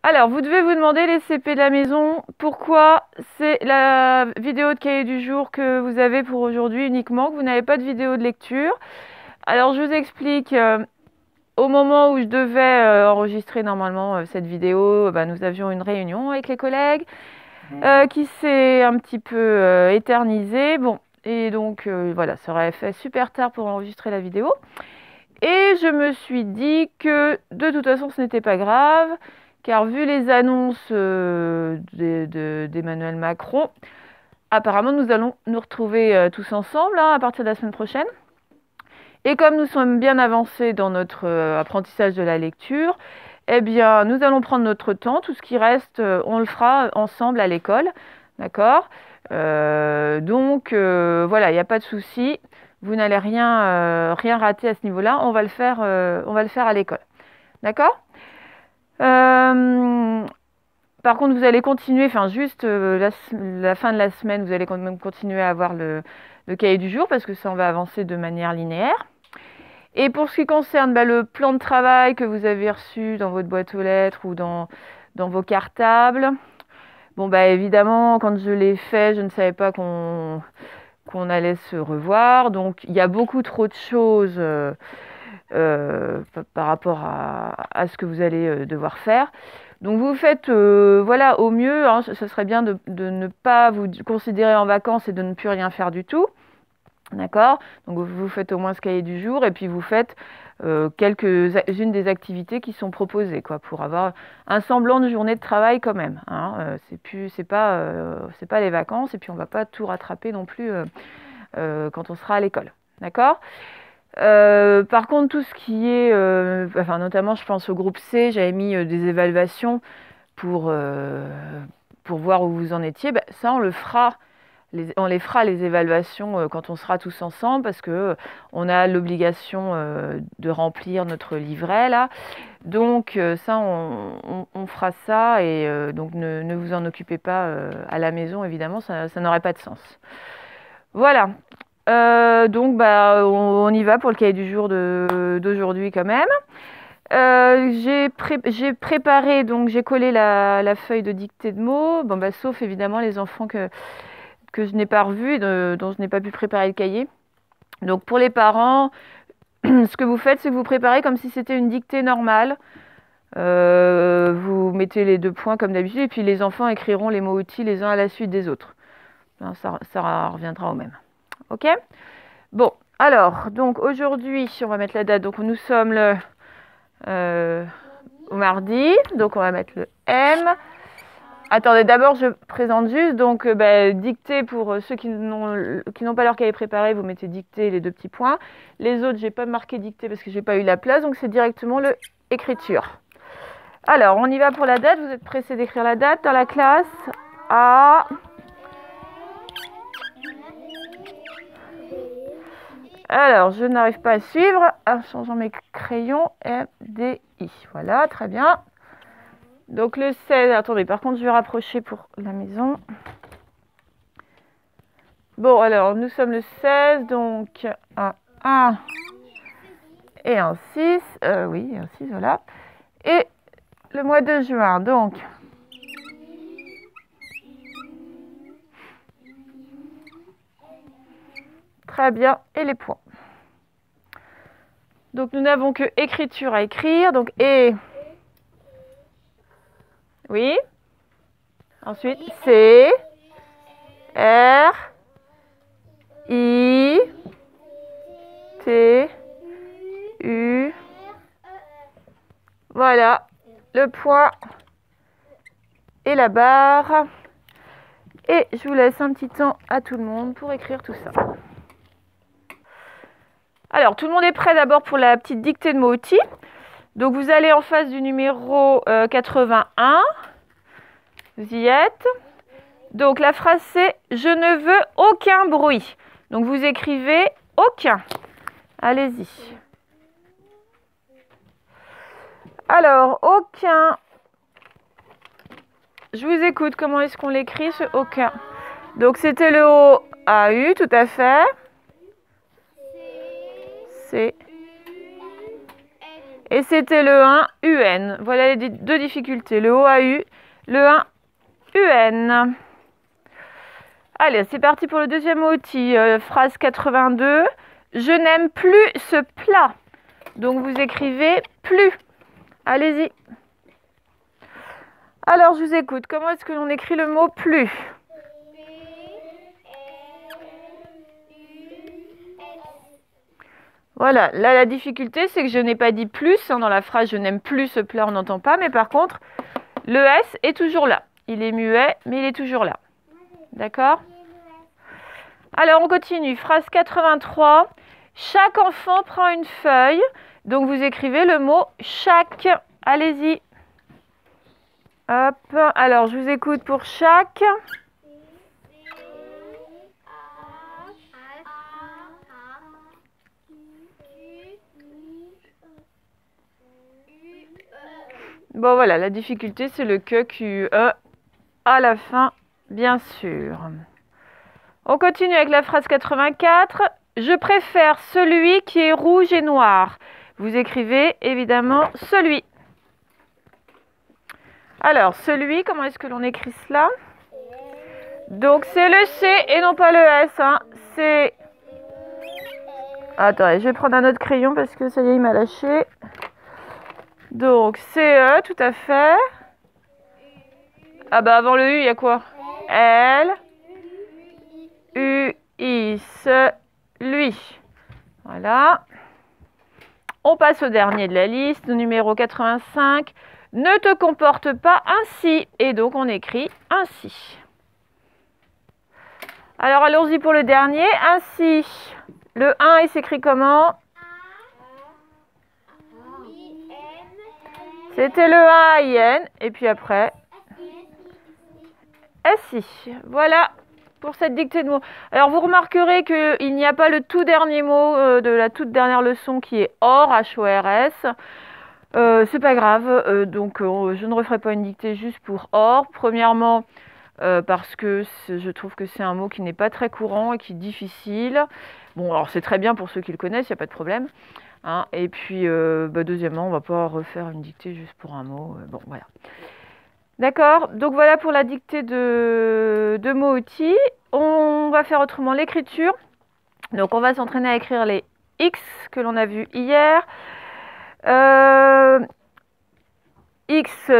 Alors, vous devez vous demander, les CP de la maison, pourquoi c'est la vidéo de cahier du jour que vous avez pour aujourd'hui uniquement, que vous n'avez pas de vidéo de lecture. Alors, je vous explique. Au moment où je devais enregistrer normalement cette vidéo, nous avions une réunion avec les collègues qui s'est un petit peu éternisée. Bon, et donc voilà, ça aurait fait super tard pour enregistrer la vidéo. Et je me suis dit que de toute façon, ce n'était pas grave, car vu les annonces d'Emmanuel Macron, apparemment nous allons nous retrouver tous ensemble à partir de la semaine prochaine. Et comme nous sommes bien avancés dans notre apprentissage de la lecture, eh bien, nous allons prendre notre temps. Tout ce qui reste, on le fera ensemble à l'école. D'accord. Donc, voilà, il n'y a pas de souci. Vous n'allez rien rater à ce niveau-là. On va le faire à l'école. D'accord. Par contre, vous allez continuer, juste la fin de la semaine, vous allez quand même continuer à avoir le cahier du jour parce que ça, on va avancer de manière linéaire. Et pour ce qui concerne le plan de travail que vous avez reçu dans votre boîte aux lettres ou dans vos cartables, bon, évidemment, quand je l'ai fait, je ne savais pas qu'on allait se revoir. Donc, il y a beaucoup trop de choses par rapport à ce que vous allez devoir faire. Donc, vous faites au mieux. Hein, ce serait bien de ne pas vous considérer en vacances et de ne plus rien faire du tout. D'accord. Donc vous faites au moins ce cahier du jour et puis vous faites quelques-unes des activités qui sont proposées, pour avoir un semblant de journée de travail quand même. Hein. C'est pas les vacances et puis on va pas tout rattraper non plus quand on sera à l'école. D'accord. Par contre, tout ce qui est, notamment je pense au groupe C, j'avais mis des évaluations pour voir où vous en étiez. Ça, on le fera. On les fera, les évaluations, quand on sera tous ensemble, parce que on a l'obligation de remplir notre livret, là. Donc, ça, on fera ça, et donc ne vous en occupez pas à la maison, évidemment, ça n'aurait pas de sens. Voilà. Donc, on y va pour le cahier du jour d'aujourd'hui, quand même. J'ai préparé, donc j'ai collé la feuille de dictée de mots, sauf évidemment les enfants que je n'ai pas revu, dont je n'ai pas pu préparer le cahier. Donc pour les parents, ce que vous faites, c'est que vous préparez comme si c'était une dictée normale. Vous mettez les 2 points comme d'habitude, et puis les enfants écriront les mots outils les uns à la suite des autres. Ça reviendra au même. Ok. Bon, alors, donc aujourd'hui, on va mettre la date. Donc nous sommes au mardi, donc on va mettre le M. Attendez, d'abord je présente juste, donc dictée pour ceux qui n'ont pas leur cahier préparé, vous mettez dictée les 2 petits points. Les autres, j'ai pas marqué dictée parce que j'ai pas eu la place, donc c'est directement le écriture. Alors, on y va pour la date, vous êtes pressés d'écrire la date dans la classe. A. Alors, je n'arrive pas à suivre, en changeant mes crayons, M, D, I. Voilà, très bien. Donc le 16, attendez, par contre je vais rapprocher pour la maison. Bon, alors nous sommes le 16, donc un 1 et un 6. Oui, un 6, voilà. Et le mois de juin, donc. Très bien, et les points. Donc nous n'avons que écriture à écrire, donc et. Oui. Ensuite, C, R, I, T, U. Voilà, le point et la barre. Et je vous laisse un petit temps à tout le monde pour écrire tout ça. Alors, tout le monde est prêt d'abord pour la petite dictée de mots outils. Donc, vous allez en face du numéro 81. Vous y êtes. Donc, la phrase c'est « Je ne veux aucun bruit ». Donc, vous écrivez « aucun ». Allez-y. Alors, aucun. Je vous écoute. Comment est-ce qu'on l'écrit, ce aucun? Donc, c'était le O-A-U, tout à fait. C. Et c'était le 1 UN. Voilà les deux difficultés, le OAU, le 1 UN. Allez, c'est parti pour le deuxième outil. Phrase 82. Je n'aime plus ce plat. Donc vous écrivez plus. Allez-y. Alors je vous écoute. Comment est-ce que l'on écrit le mot plus? Voilà, là la difficulté c'est que je n'ai pas dit plus, dans la phrase je n'aime plus ce plat, on n'entend pas, mais par contre le S est toujours là. Il est muet, mais il est toujours là. D'accord? Alors on continue, phrase 83. Chaque enfant prend une feuille, donc vous écrivez le mot chaque. Allez-y. Hop, alors je vous écoute pour chaque. Bon voilà, la difficulté c'est le que, Q, E à la fin, bien sûr. On continue avec la phrase 84. Je préfère celui qui est rouge et noir. Vous écrivez évidemment celui. Alors, celui, comment est-ce que l'on écrit cela? Donc c'est le C et non pas le S. Hein. C'est... Attends, je vais prendre un autre crayon parce que ça y est, il m'a lâché. Donc, CE, tout à fait. Ah bah avant le U, il y a quoi? L, U, I, ce, lui. Voilà. On passe au dernier de la liste, numéro 85. Ne te comporte pas ainsi. Et donc, on écrit ainsi. Alors, allons-y pour le dernier. Ainsi. Le 1, il s'écrit comment? C'était le 1 IN. Et puis après, SI. Voilà pour cette dictée de mots. Alors, vous remarquerez qu'il n'y a pas le tout dernier mot de la toute dernière leçon qui est OR, H-O-R-S. C'est pas grave. Donc, je ne referai pas une dictée juste pour OR. Premièrement, parce que je trouve que c'est un mot qui n'est pas très courant et qui est difficile. Bon, alors c'est très bien pour ceux qui le connaissent, il n'y a pas de problème. Hein. Et puis, deuxièmement, on ne va pas refaire une dictée juste pour un mot. Bon, voilà. D'accord, donc voilà pour la dictée de mots-outils. On va faire autrement l'écriture. Donc on va s'entraîner à écrire les X que l'on a vus hier. X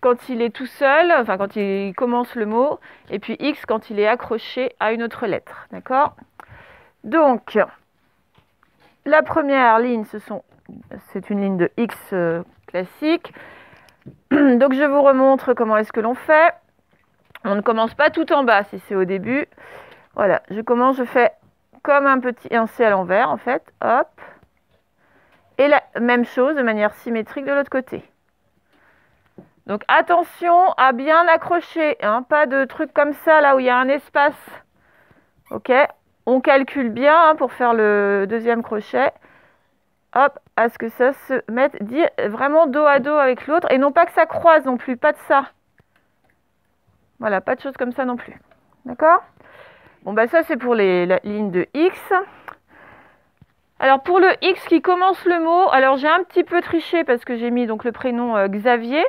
quand il est tout seul, enfin quand il commence le mot, et puis X quand il est accroché à une autre lettre. D'accord? Donc, la première ligne, c'est une ligne de X classique. Donc je vous remontre comment est-ce que l'on fait. On ne commence pas tout en bas si c'est au début. Voilà, je fais comme un C à l'envers en fait. Hop. Et la même chose de manière symétrique de l'autre côté. Donc attention à bien accrocher, hein, pas de trucs comme ça là où il y a un espace. Ok, on calcule bien hein, pour faire le deuxième crochet. Hop, à ce que ça se mette vraiment dos à dos avec l'autre et non pas que ça croise non plus, pas de ça. Voilà, pas de choses comme ça non plus. D'accord? Bon, bah ça c'est pour la ligne de X. Alors pour le X qui commence le mot, alors j'ai un petit peu triché parce que j'ai mis donc le prénom Xavier.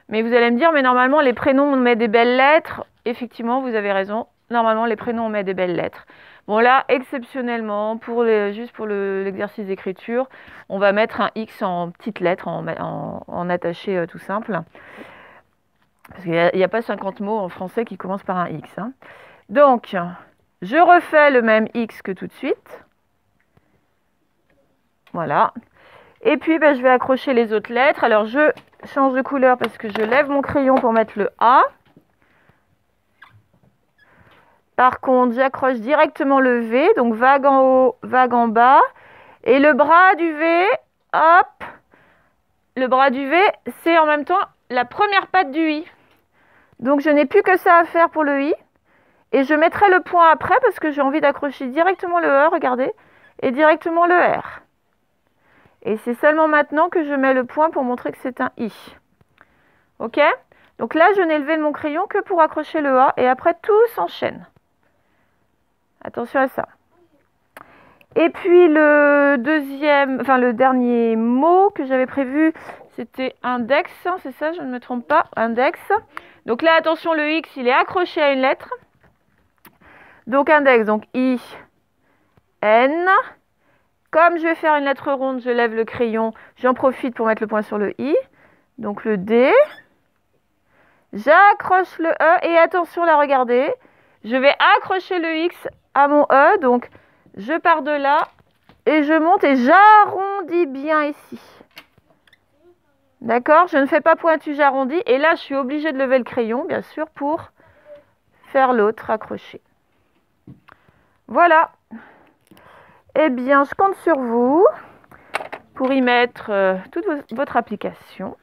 Mais vous allez me dire, mais normalement les prénoms on met des belles lettres. Effectivement, vous avez raison. Normalement les prénoms on met des belles lettres. Bon là, exceptionnellement, juste pour l'exercice d'écriture, on va mettre un X en petites lettres, en attaché tout simple. Parce qu'il n'y a pas 50 mots en français qui commencent par un X. Hein. Donc, je refais le même X que tout de suite. Voilà. Et puis, je vais accrocher les autres lettres. Alors, je change de couleur parce que je lève mon crayon pour mettre le A. Par contre, j'accroche directement le V. Donc, vague en haut, vague en bas. Et le bras du V, hop. Le bras du V, c'est en même temps la première patte du I. Donc, je n'ai plus que ça à faire pour le I. Et je mettrai le point après parce que j'ai envie d'accrocher directement le E, regardez. Et directement le R. Et c'est seulement maintenant que je mets le point pour montrer que c'est un I. Ok? Donc là, je n'ai levé de mon crayon que pour accrocher le A. Et après, tout s'enchaîne. Attention à ça. Et puis le dernier mot que j'avais prévu, c'était index, hein, c'est ça, je ne me trompe pas, index. Donc là, attention, le X, il est accroché à une lettre. Donc index, donc I, N. Comme je vais faire une lettre ronde, je lève le crayon, j'en profite pour mettre le point sur le I. Donc le D. J'accroche le E et attention là, regardez, je vais accrocher le X à mon E, donc je pars de là et je monte et j'arrondis bien ici. D'accord? Je ne fais pas pointu, j'arrondis et là je suis obligée de lever le crayon, bien sûr, pour faire l'autre accroché. Voilà. Eh bien, je compte sur vous pour y mettre toute votre application.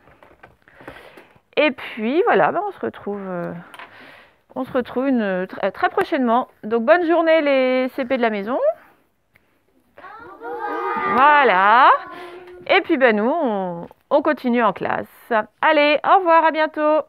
Et puis voilà, on se retrouve très prochainement. Donc bonne journée les CP de la maison. Voilà. Et puis nous, on continue en classe. Allez, au revoir, à bientôt.